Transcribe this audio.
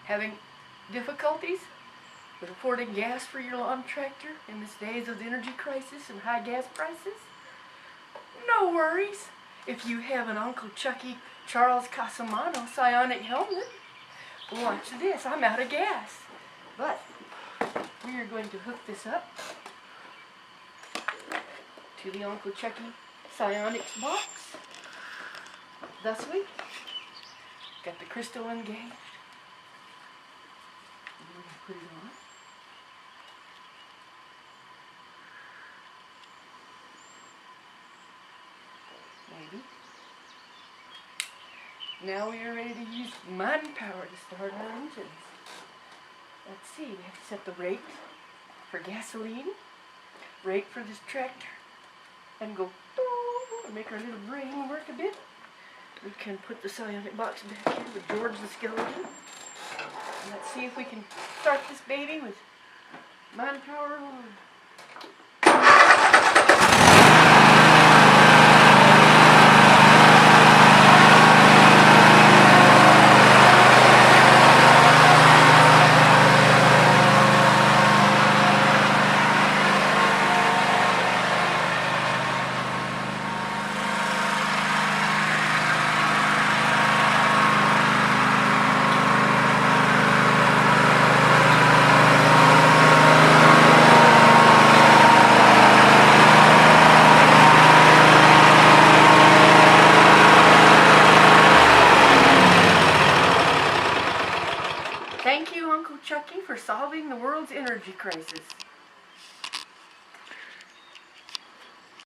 Having difficulties with affording gas for your lawn tractor in this days of the energy crisis and high gas prices? No worries. If you have an Unclie Chuckie Charles Cosimano psionic helmet, watch this, I'm out of gas. But we are going to hook this up to the Unclie Chuckie psionics box. Thusly, got the crystal engaged. I'm going to put it on. Maybe. Now we are ready to use mind power to start our engines. Let's see, we have to set the rate for gasoline, rate for this tractor, and go and make our little brain work a bit. We can put the psionic box back here with George the skeleton. And let's see if we can start this baby with mind power on. Thank you, Unclie Chuckie, for solving the world's energy crisis.